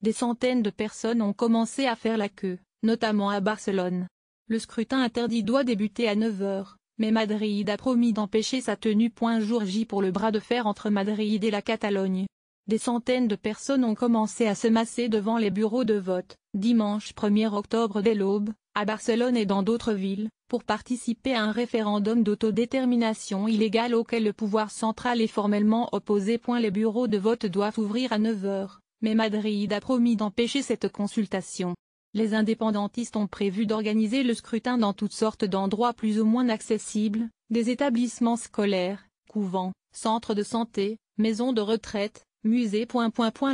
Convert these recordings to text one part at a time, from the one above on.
des centaines de personnes ont commencé à faire la queue, notamment à Barcelone. Le scrutin interdit doit débuter à 9 h, mais Madrid a promis d'empêcher sa tenue. Jour J pour le bras de fer entre Madrid et la Catalogne. Des centaines de personnes ont commencé à se masser devant les bureaux de vote, dimanche 1er octobre dès l'aube, à Barcelone et dans d'autres villes, pour participer à un référendum d'autodétermination illégale auquel le pouvoir central est formellement opposé. Les bureaux de vote doivent ouvrir à 9 h, mais Madrid a promis d'empêcher cette consultation. Les indépendantistes ont prévu d'organiser le scrutin dans toutes sortes d'endroits plus ou moins accessibles, des établissements scolaires, couvents, centres de santé, maisons de retraite, musées.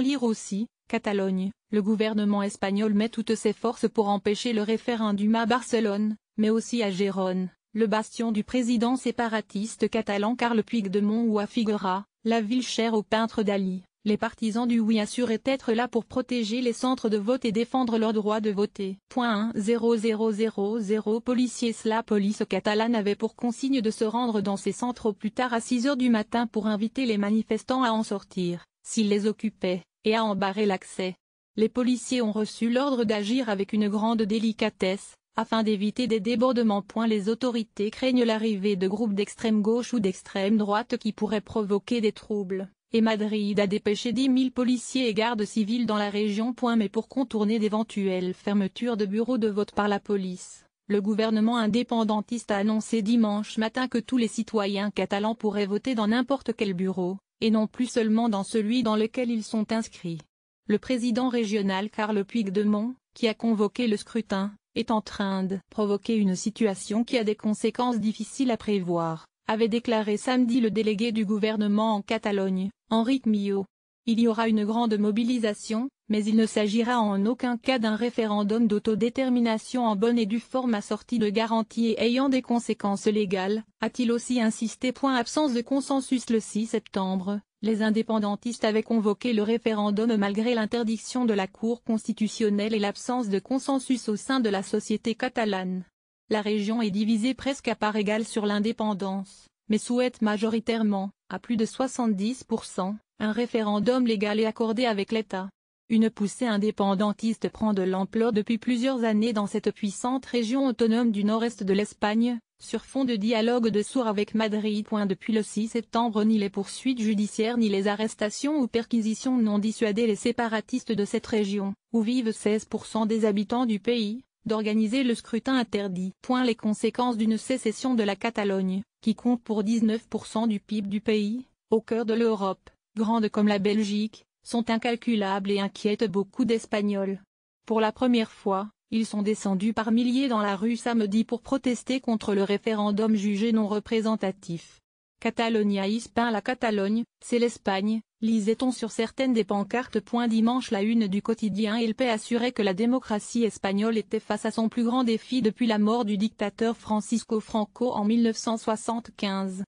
Lire aussi, Catalogne, le gouvernement espagnol met toutes ses forces pour empêcher le référendum à Barcelone, mais aussi à Gérone, le bastion du président séparatiste catalan Carles Puigdemont, ou à Figueras, la ville chère au peintre Dali. Les partisans du oui assuraient être là pour protéger les centres de vote et défendre leur droit de voter. 1000 policiers. La police catalane avait pour consigne de se rendre dans ces centres au plus tard à 6 h du matin pour inviter les manifestants à en sortir, s'ils les occupaient, et à en barrer l'accès. Les policiers ont reçu l'ordre d'agir avec une grande délicatesse, afin d'éviter des débordements. Les autorités craignent l'arrivée de groupes d'extrême gauche ou d'extrême droite qui pourraient provoquer des troubles. Et Madrid a dépêché 10 000 policiers et gardes civils dans la région. Mais pour contourner d'éventuelles fermetures de bureaux de vote par la police, le gouvernement indépendantiste a annoncé dimanche matin que tous les citoyens catalans pourraient voter dans n'importe quel bureau, et non plus seulement dans celui dans lequel ils sont inscrits. Le président régional Carles Puigdemont, qui a convoqué le scrutin, est en train de provoquer une situation qui a des conséquences difficiles à prévoir, avait déclaré samedi le délégué du gouvernement en Catalogne, Enric Millo. Il y aura une grande mobilisation, mais il ne s'agira en aucun cas d'un référendum d'autodétermination en bonne et due forme assorti de garanties et ayant des conséquences légales, a-t-il aussi insisté. Absence de consensus. Le 6 septembre, les indépendantistes avaient convoqué le référendum malgré l'interdiction de la Cour constitutionnelle et l'absence de consensus au sein de la société catalane. La région est divisée presque à part égale sur l'indépendance, mais souhaite majoritairement, à plus de 70%, un référendum légal et accordé avec l'État. Une poussée indépendantiste prend de l'ampleur depuis plusieurs années dans cette puissante région autonome du nord-est de l'Espagne, sur fond de dialogue de sourds avec Madrid. Depuis le 6 septembre, ni les poursuites judiciaires ni les arrestations ou perquisitions n'ont dissuadé les séparatistes de cette région, où vivent 16% des habitants du pays, d'organiser le scrutin interdit. Les conséquences d'une sécession de la Catalogne, qui compte pour 19% du PIB du pays, au cœur de l'Europe, grande comme la Belgique, sont incalculables et inquiètent beaucoup d'Espagnols. Pour la première fois, ils sont descendus par milliers dans la rue samedi pour protester contre le référendum jugé non représentatif. Catalonia Hispin. La Catalogne, c'est l'Espagne, lisait-on sur certaines des pancartes. Dimanche, la une du quotidien El País assurait que la démocratie espagnole était face à son plus grand défi depuis la mort du dictateur Francisco Franco en 1975.